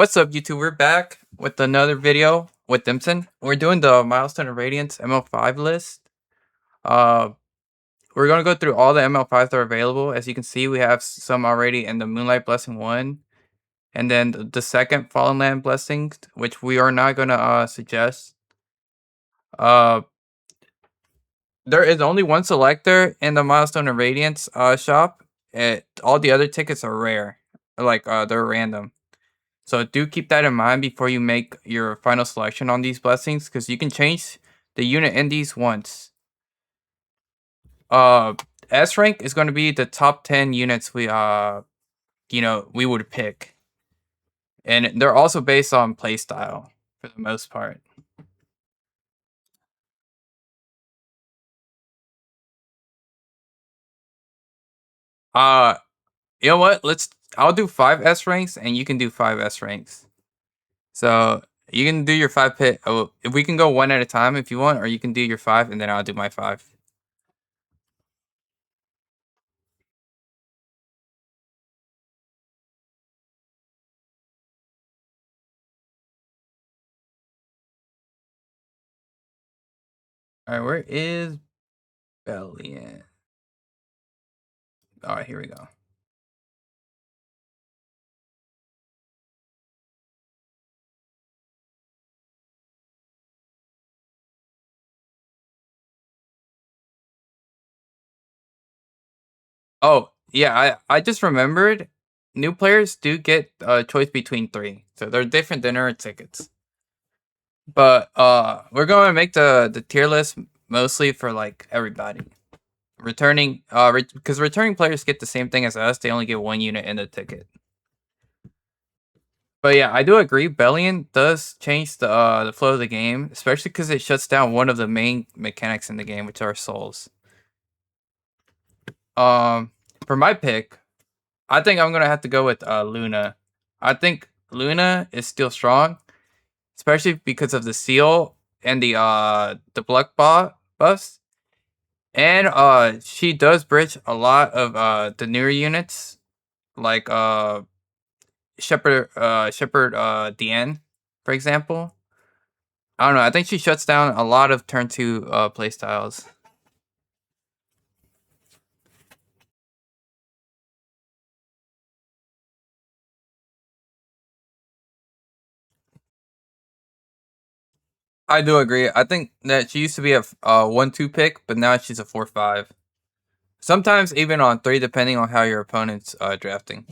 What's up, YouTube? We're back with another video with Dimson. We're doing the Milestone and Radiance ML5 list. Uh, we're gonna go through all the ML5s that are available. As you can see, we have some already in the Moonlight Blessing 1, and then the second Fallen Land Blessing, which we are not gonna suggest. Uh, there is only one selector in the Milestone and Radiance shop. All the other tickets are rare, like they're random. So do keep that in mind before you make your final selection on these blessings, because you can change the unit in these once. Uh, S rank is going to be the top 10 units we we would pick, and they're also based on playstyle for the most part. Uh, you know what? I'll do 5 S ranks, and you can do 5 S ranks. So you can do your 5 pit. Oh, if we can go one at a time if you want, or you can do your 5, and then I'll do my 5. All right, where is Bellion? All right, here we go. Oh, yeah, I just remembered new players do get a choice between 3. So they're different than our tickets. But we're going to make the tier list mostly for like everybody. Returning because returning players get the same thing as us. They only get 1 unit in the ticket. But yeah, I do agree. Bellion does change the flow of the game, especially because it shuts down one of the main mechanics in the game, which are souls. For my pick, I think I'm gonna have to go with Luna. I think Luna is still strong, especially because of the seal and the block bot buffs. And she does bridge a lot of the newer units, like Shepherd DN, for example. I don't know. I think she shuts down a lot of turn 2 playstyles. I do agree. I think that she used to be a 1-2 pick, but now she's a 4-5. Sometimes even on 3, depending on how your opponent's drafting.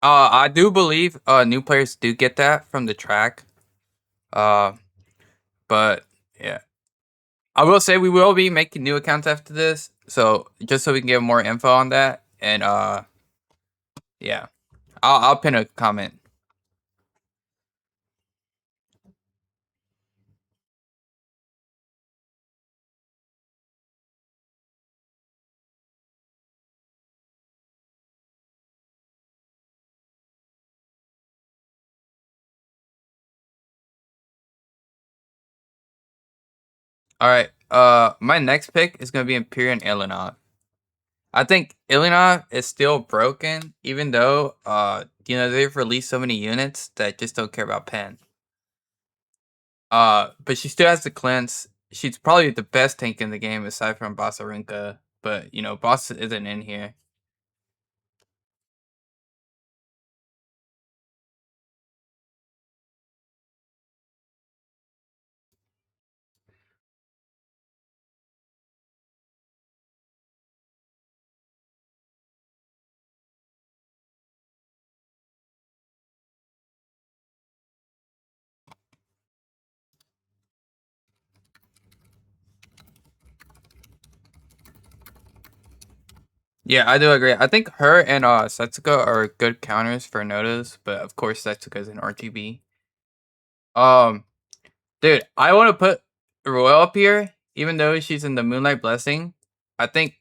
I do believe new players do get that from the track. Uh, but yeah, I will say we will be making new accounts after this, so just so we can get more info on that. And yeah, I'll pin a comment. All right. My next pick is gonna be Imperial Ilinov. I think Ilinov is still broken, even though they've released so many units that just don't care about pen. But she still has the cleanse. She's probably the best tank in the game aside from Basarinka. But Boss isn't in here. Yeah, I do agree. I think her and Setsuka are good counters for Nodas, but of course Setsuka's an RGB. Um, dude, I want to put Royal up here, even though she's in the Moonlight Blessing. I think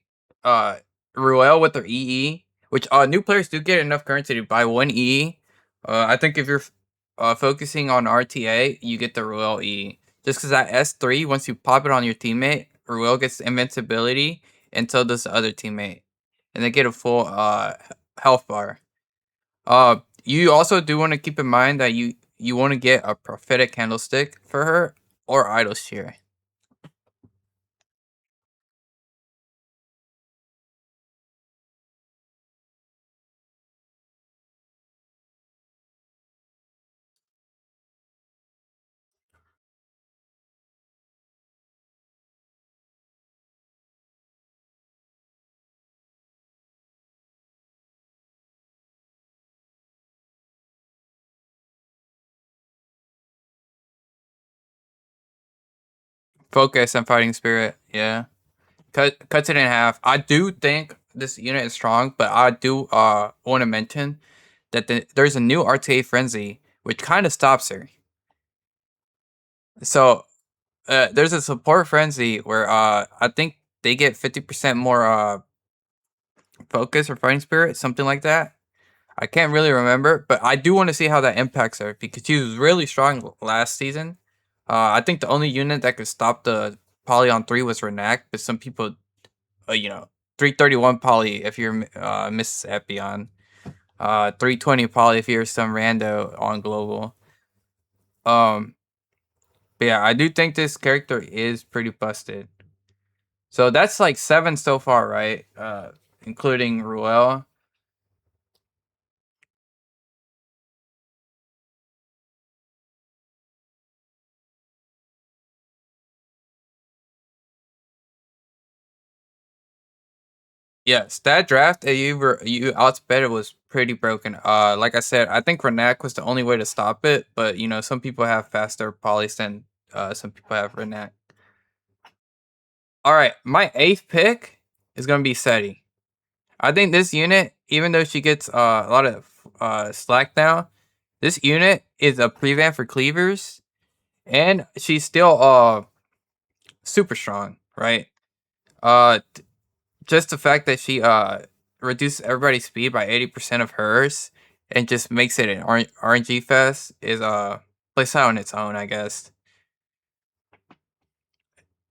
uh Ruel with their EE, which new players do get enough currency to buy one EE. I think if you're focusing on RTA, you get the Ruel EE. Just because at S3, once you pop it on your teammate, Ruel gets invincibility, and so does the other teammate. And they get a full health bar. You also do want to keep in mind that you want to get a prophetic candlestick for her or idol shear. Focus and fighting spirit. Yeah. Cuts it in half. I do think this unit is strong, but I do want to mention that there's a new RTA frenzy which kind of stops her. So there's a support frenzy where I think they get 50% more focus or fighting spirit, something like that. I can't really remember, but I do want to see how that impacts her because she was really strong last season. I think the only unit that could stop the poly on 3 was Renac, but some people, 331 poly if you're Mrs. Epion, 320 poly if you're some rando on global. Um, but yeah, I do think this character is pretty busted. So that's like 7 so far, right? Including Ruel. Yeah, stat draft that you outsped it was pretty broken. Like I said, I think Renac was the only way to stop it, but some people have faster polys than some people have Renac. All right, my 8th pick is gonna be Seti. I think this unit, even though she gets a lot of slack now, this unit is a prevent for cleavers, and she's still super strong, right? Uh, just the fact that she reduces everybody's speed by 80% of hers and just makes it an RNG fest is plays out on its own, I guess.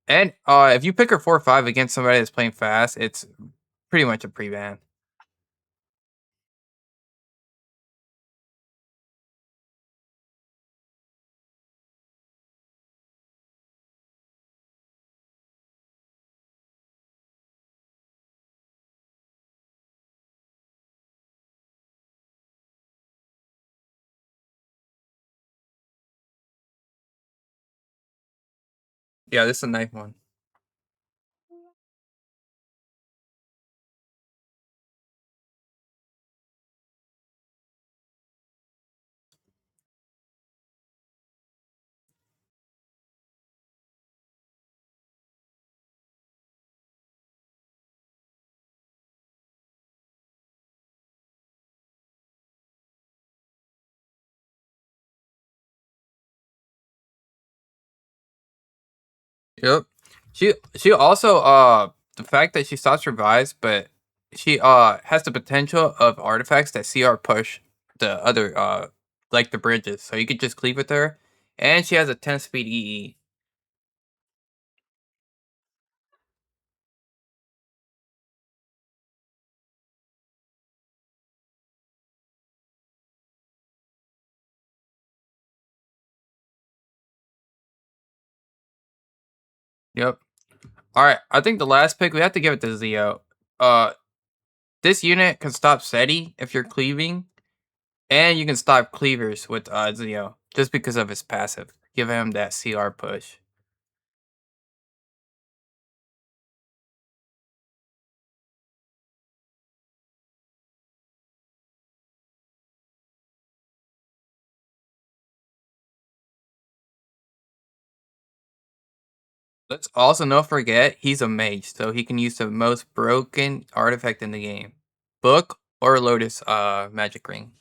And if you pick her 4 or 5 against somebody that's playing fast, it's pretty much a pre-ban. Yeah, this is a nice one. Yep. She also the fact that she stops revives, but she has the potential of artifacts that CR push the other like the bridges. So you could just cleave with her. And she has a 10 speed EE. Yep. Alright, I think the last pick we have to give it to Zio. Uh this unit can stop SETI if you're cleaving, and you can stop cleavers with Zio just because of his passive. Give him that CR push. Let's also not forget he's a mage, so he can use the most broken artifact in the game. Book or Lotus magic ring.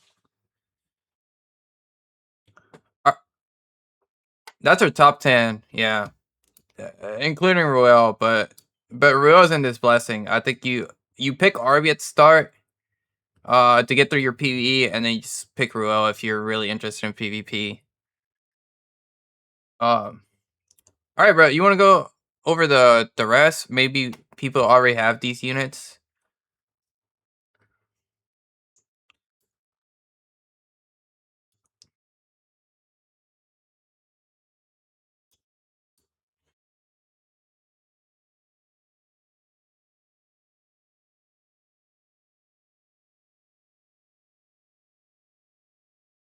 Uh, that's our top 10, yeah. Including Royale, but Royale's in this blessing. I think you pick Arby at the start to get through your PvE, and then you just pick Ruel if you're really interested in PvP. All right, bro. You want to go over the rest? Maybe people already have these units.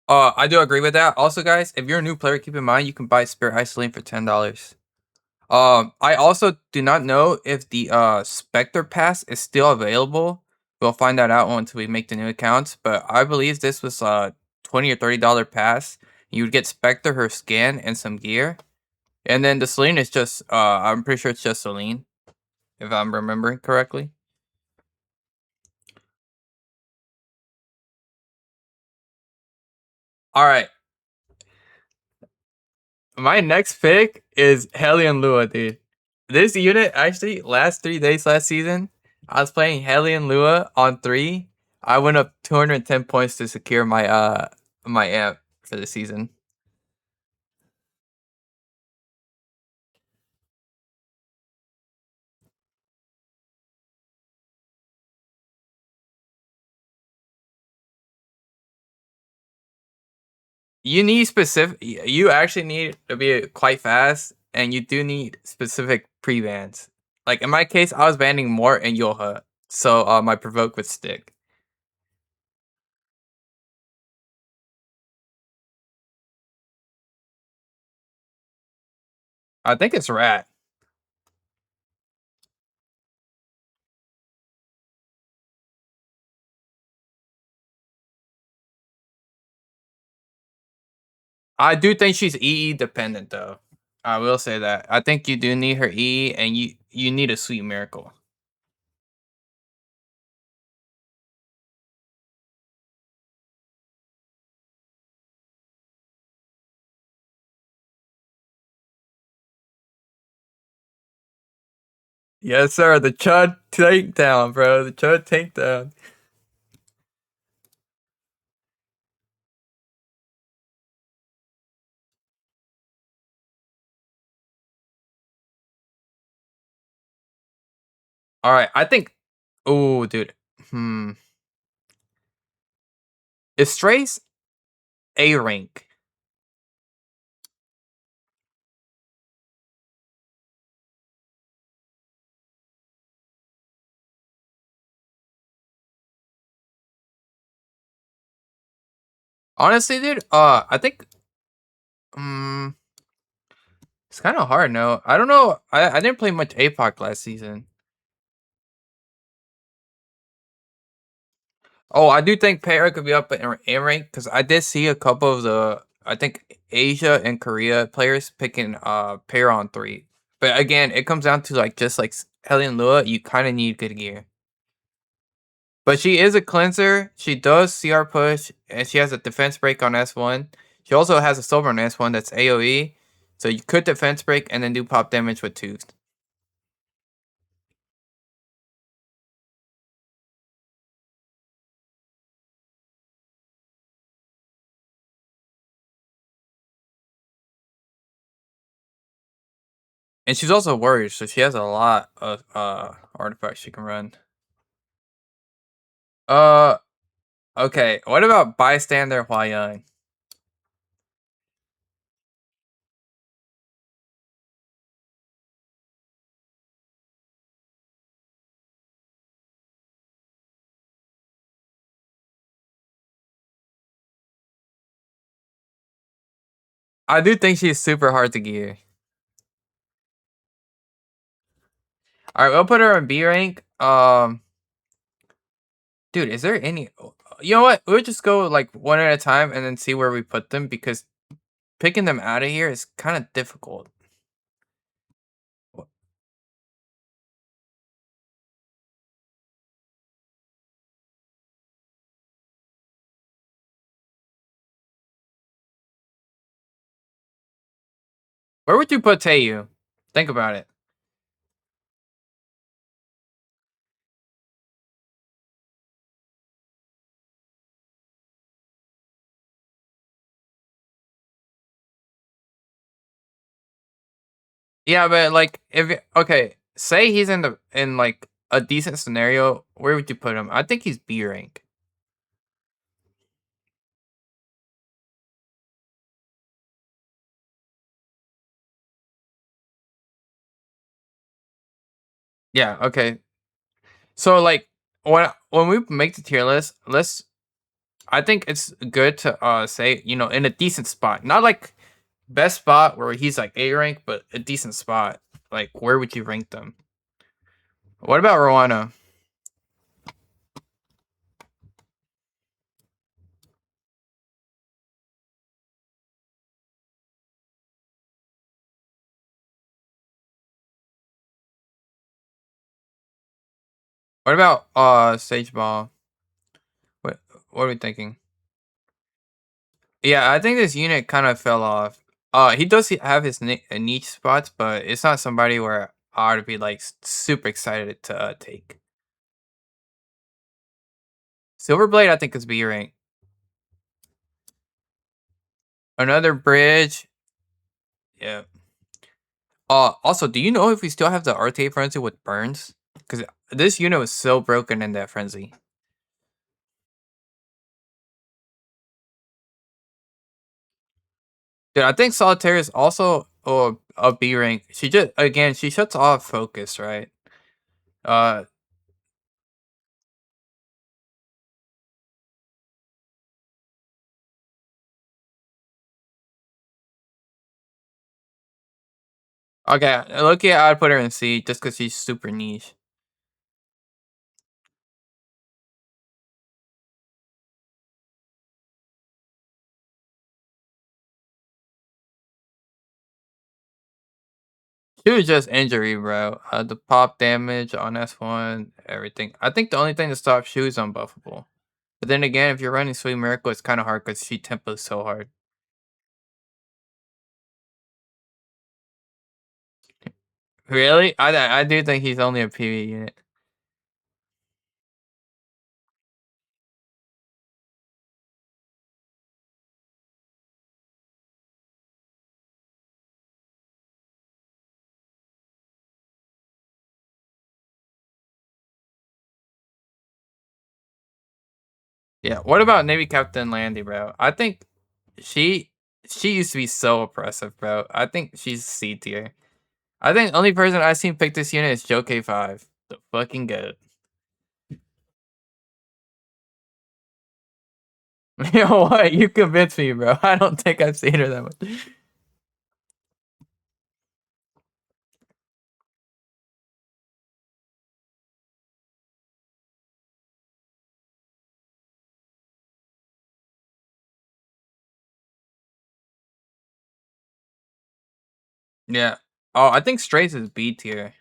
I do agree with that. Also, guys, if you're a new player, keep in mind you can buy Spirit Isolate for $10. I also do not know if the Spectre Pass is still available. We'll find that out once we make the new accounts. But I believe this was a $20 or $30 pass. You would get Spectre, her skin, and some gear. And then the Celine is just I'm pretty sure it's just Celine, if I'm remembering correctly. All right. My next pick is Hellion Lua, dude. This unit actually last 3 days last season, I was playing Hellion Lua on 3. I went up 210 points to secure my amp for the season. You actually need to be quite fast, and you do need specific pre-bans. Like in my case, I was banning more and Yoha, so my provoke would stick. I think it's Rat. I do think she's EE dependent though. I will say that. I think you do need her EE, and you need a sweet miracle. Yes, sir. The Chud takedown, bro. The Chud takedown. All right, I think. Oh, dude. Is Strays A rank? Honestly, dude. I think. Um, it's kind of hard. No, I don't know. I didn't play much APOC last season. Oh, I do think Para could be up in A rank because I did see a couple of the I think Asia and Korea players picking Para on 3. But again, it comes down to like just like Hellion Lua, you kind of need good gear. But she is a cleanser. She does CR push, and she has a defense break on S1. She also has a silver on S1 that's AoE. So you could defense break and then do pop damage with 2. And she's also a warrior, so she has a lot of artifacts she can run. Uh okay. What about bystander Huayang? I do think she's super hard to gear. Alright, we'll put her in B rank. Dude, is there any you know what? We'll just go like one at a time and then see where we put them because picking them out of here is kind of difficult. Where would you put Taeyu? Think about it. Yeah, but like okay, say he's in like a decent scenario, where would you put him? I think he's B rank. Yeah, okay. So like when we make the tier list, let's I think it's good to say, in a decent spot. Not like best spot where he's like A rank, but a decent spot. Like where would you rank them? What about Rowana? What about Sage Ball? What what are we thinking? Yeah, I think this unit kind of fell off. He does have his niche spots, but it's not somebody where I would be like super excited to take. Silverblade, I think is B rank. Another bridge. Yeah. Also, do you know if we still have the RTA frenzy with burns? Because this unit was so broken in that frenzy. Dude, I think Solitaire is also a B rank. She just again she shuts off focus, right? Uh, okay, look at I'd put her in C just because she's super niche. She was just injury, bro. The pop damage on S1, everything. I think the only thing to stop Shu is unbuffable. But then again, if you're running Sweet Miracle, it's kind of hard because she tempos so hard. Really? I do think he's only a PV unit. Yeah. What about Navy Captain Landy, bro? I think she she used to be so oppressive, bro. I think she's C tier. I think the only person I've seen pick this unit is Joe K5. The fucking goat. You know what? You convinced me, bro. I don't think I've seen her that much. Yeah. Oh, I think Strays is B tier.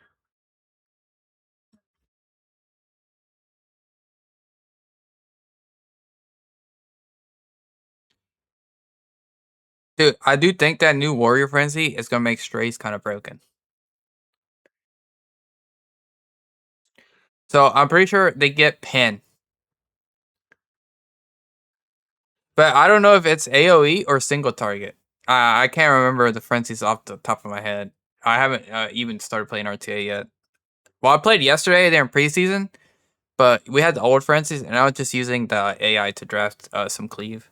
Dude, I do think that new Warrior Frenzy is gonna make Strays kind of broken. So I'm pretty sure they get Pin. But I don't know if it's AoE or single target. I can't remember the frenzies off the top of my head. I haven't even started playing RTA yet. Well, I played yesterday there in preseason, but we had the old frenzies, and I was just using the AI to draft some cleave.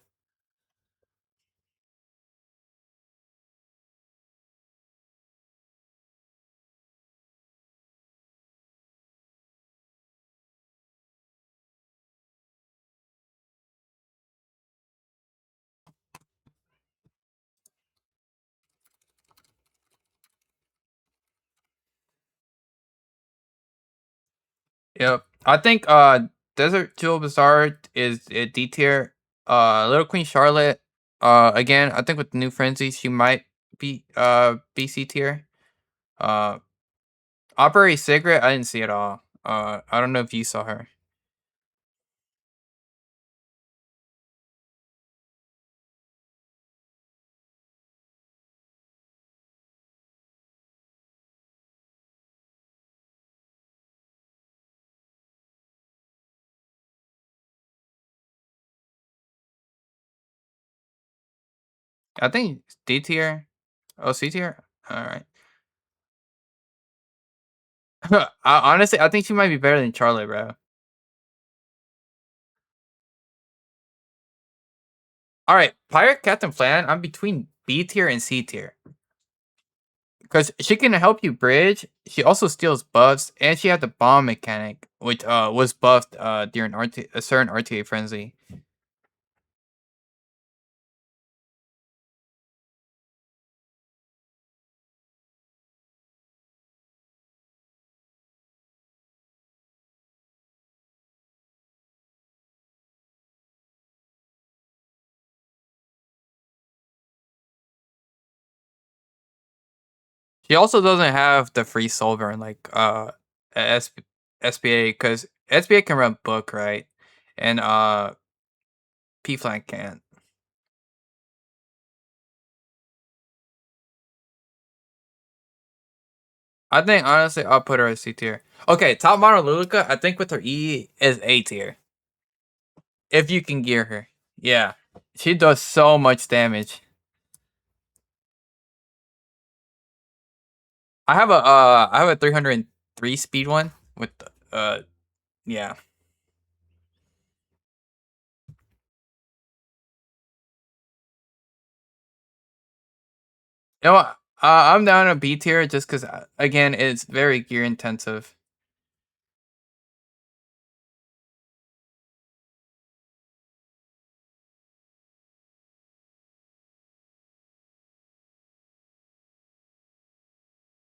Yep. I think Desert Jewel Bazaar is a D tier. Little Queen Charlotte. Again, I think with the new frenzy, she might be BC tier. Uh, Operate Cigarette, I didn't see at all. I don't know if you saw her. I think D tier. Oh, C tier. All right. Honestly, I think she might be better than Charlotte, bro. All right, Pirate Captain Flan. I'm between B tier and C tier because she can help you bridge. She also steals buffs, and she had the bomb mechanic, which was buffed during a certain RTA frenzy. She also doesn't have the free soul burn like S- SBA because SBA can run book, right, and P flank can't. I think honestly I'll put her as C tier. Okay, top model Luluka, I think with her E is A tier. If you can gear her. Yeah. She does so much damage. I have a 303 speed one with yeah. You know what? I'm down a B tier just because again it's very gear intensive.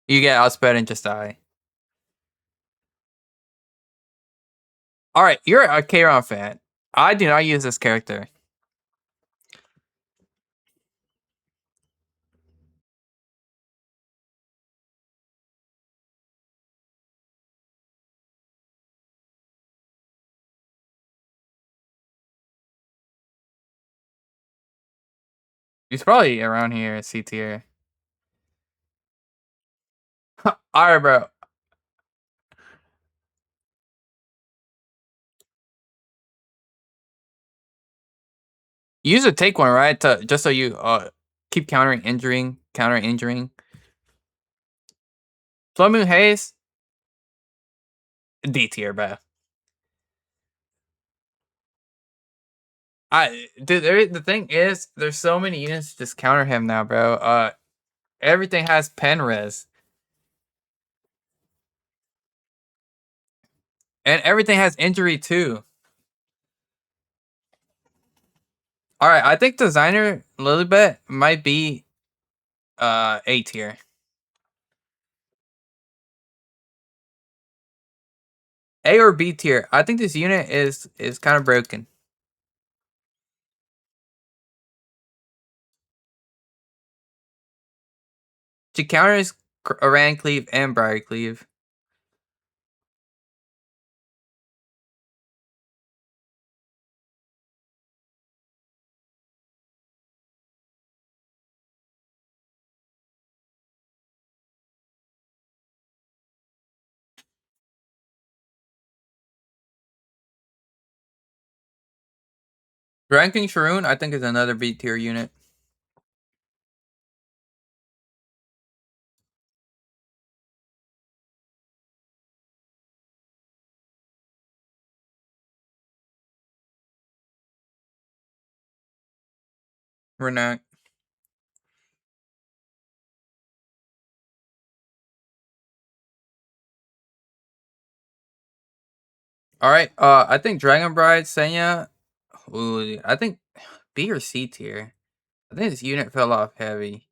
You get outsped and just die. Alright, you're a Kayron fan. I do not use this character. He's probably around here at C tier. Alright, bro. You use a take one, right? To just so you keep counter injuring. Flood Moon Haze, D tier, bro. The thing is, there's so many units to just counter him now, bro. Everything has pen res, and everything has injury too. All right, I think designer Lilibet might be A tier. A or B tier. I think this unit is kind of broken. She counters Iran Cleave and Briar Cleave. Ranking Sharoon, I think, is another B tier unit. Renac. All right. I think Dragon Bride Senya. Ooh, I think B or C tier. I think this unit fell off heavy.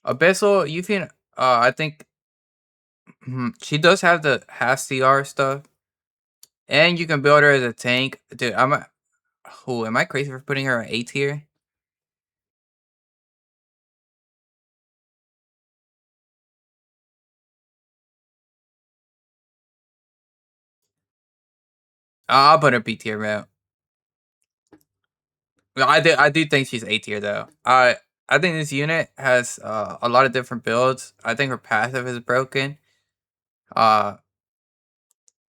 Abyssal, you can. I think she does have the half CR stuff, and you can build her as a tank. Dude, am I crazy for putting her at A tier? I'll put her B tier, man. I do think she's A tier though. I think this unit has a lot of different builds. I think her passive is broken. Uh,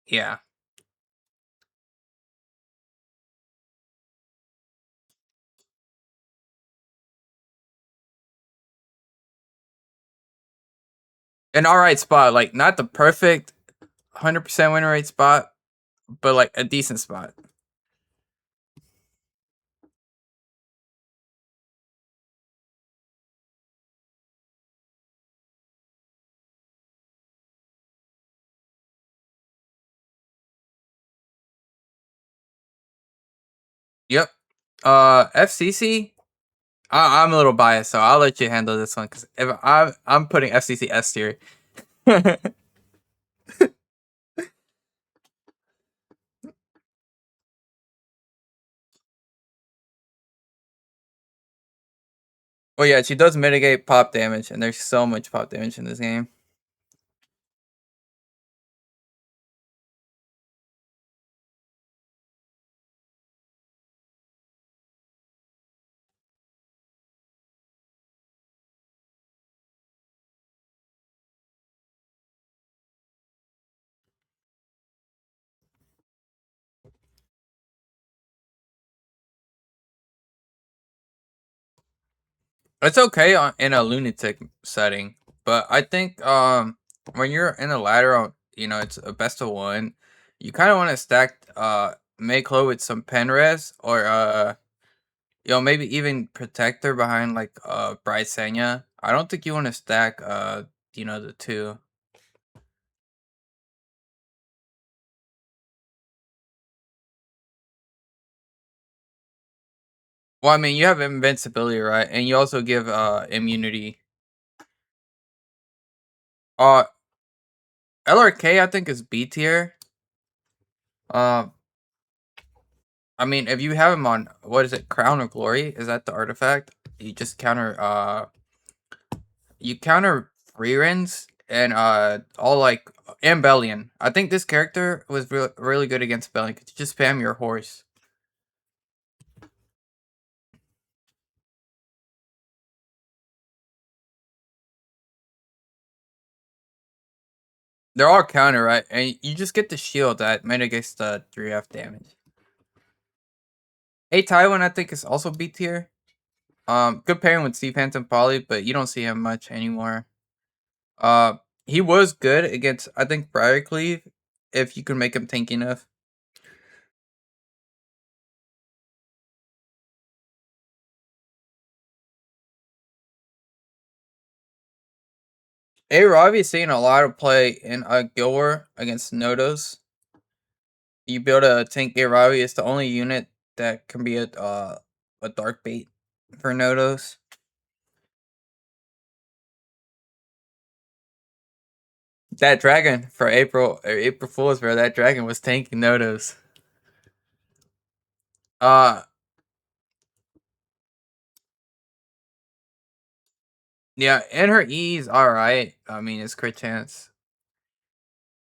yeah. an alright spot, like not the perfect 100% win rate spot, but like a decent spot. Yep. FCC. I'm a little biased, so I'll let you handle this one because if I'm putting FCC S tier. Well, yeah, she does mitigate pop damage, and there's so much pop damage in this game. It's okay in a lunatic setting, but I think when you're in a ladder, it's a best of one. You kind of want to stack Mayclo with some Penres or maybe even Protector behind like Bright Senya. I don't think you want to stack the two. Well, I mean, you have invincibility, right? And you also give immunity. Uh LRK I think is B tier. Um I mean, if you have him on what is it, Crown of Glory? Is that the artifact? You just counter free rends and all like and Bellion. I think this character was really good against Bellion because you just spam your horse. They're all counter, right? And you just get the shield that mitigates the 3F damage. A Taiwan I think is also B tier. Good pairing with Sea Phantom Poly, but you don't see him much anymore. Uh, he was good against I think Briarcleave if you can make him tanky enough. A Ravi is seeing a lot of play in Guild War against Nodos. You build a tank A Ravi, it's the only unit that can be a dark bait for Nodos. That dragon for April Fools, bro. That dragon was tanking Nodos. Uh yeah, and her E's alright. I mean it's crit chance.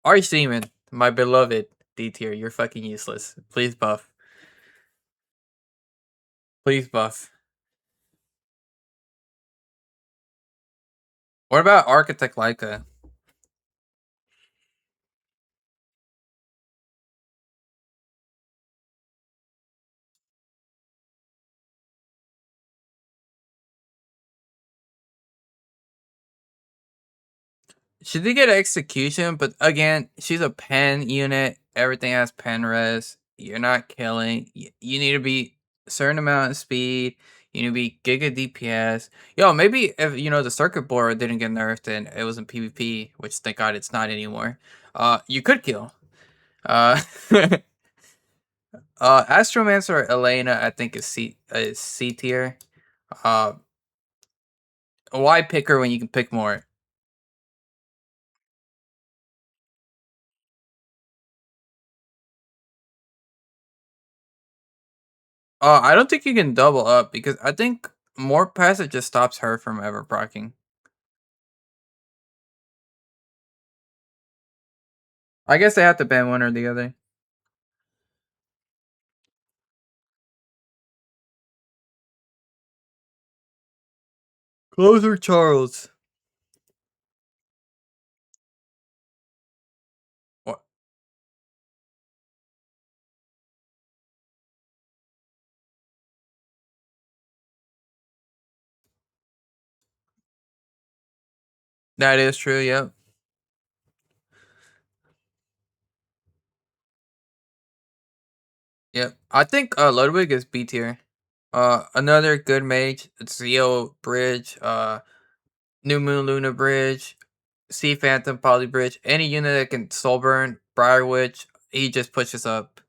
Arch Demon, my beloved D tier, you're fucking useless. Please buff. Please buff. What about Architect Leica? She did get execution, but again, she's a pen unit. Everything has pen res. You're not killing. You need to be a certain amount of speed. You need to be giga DPS. Yo, maybe if the circuit board didn't get nerfed and it was in PvP, which thank God it's not anymore. You could kill. Uh, Astromancer Elena, I think is C tier. Uh, why pick her when you can pick more? I don't think you can double up because I think more passive just stops her from ever proccing. I guess they have to ban one or the other. Closer Charles. What? That is true. Yep. Yep. I think Ludwig is B tier. Another good mage. Zeo Bridge. New Moon Luna Bridge. Sea Phantom Poly Bridge. Any unit that can soul burn. Briar Witch. He just pushes up.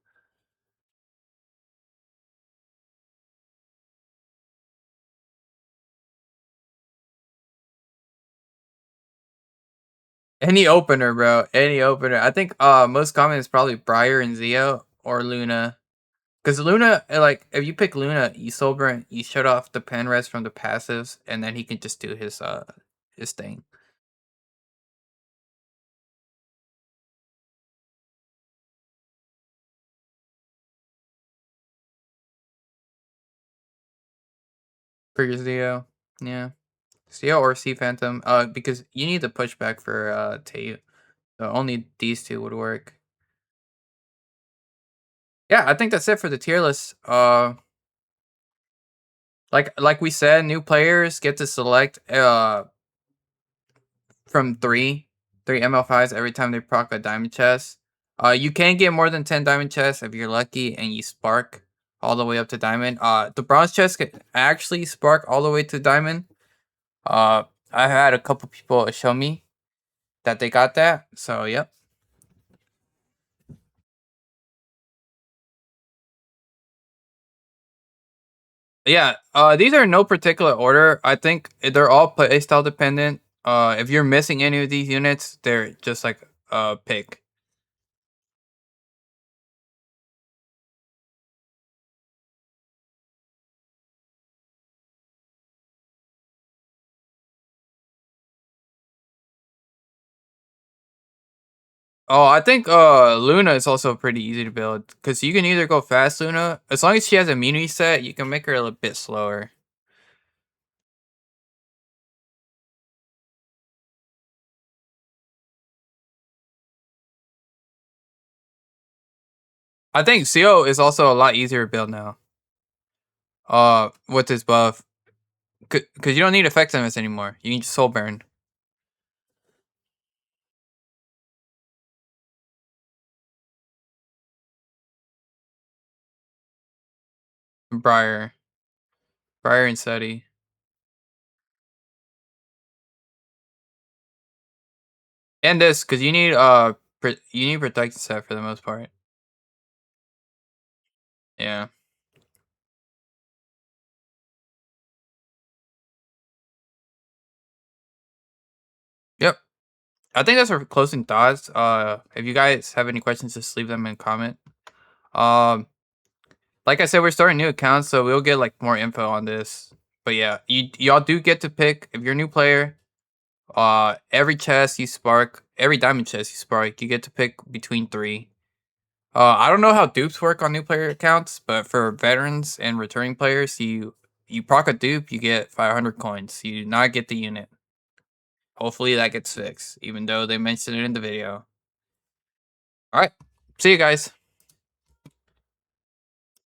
Any opener, bro. Any opener. I think most common is probably Briar and Zeo or Luna. Because Luna, like, if you pick Luna, you soul burn, you shut off the pen res from the passives, and then he can just do his thing. For your Zeo. Yeah. Zeo or Sea Phantom. Because you need the pushback for Tate. So only these two would work. Yeah, I think that's it for the tier list. Like we said, new players get to select from three ML5s every time they proc a diamond chest. You can get more than 10 diamond chests if you're lucky and you spark all the way up to diamond. The bronze chest can actually spark all the way to diamond. Uh, I had a couple people show me that they got that. So yep. Yeah. These are no particular order. I think they're all playstyle dependent. If you're missing any of these units, they're just like pick. Oh, I think Luna is also pretty easy to build because you can either go fast Luna as long as she has immunity set, you can make her a little bit slower. I think Seal is also a lot easier to build now. With this buff, because you don't need effectiveness anymore. You can just soul burn. Briar, Briar and Seti, and this because you need you need protected set for the most part. Yeah. Yep. I think that's our closing thoughts. If you guys have any questions, just leave them in comment. Um, like I said, we're starting new accounts, so we'll get like more info on this. But yeah, y'all do get to pick if you're a new player. Every chest you spark, every diamond chest you spark, you get to pick between three. I don't know how dupes work on new player accounts, but for veterans and returning players, you proc a dupe, you get 500 coins. You do not get the unit. Hopefully that gets fixed, even though they mentioned it in the video. All right, see you guys.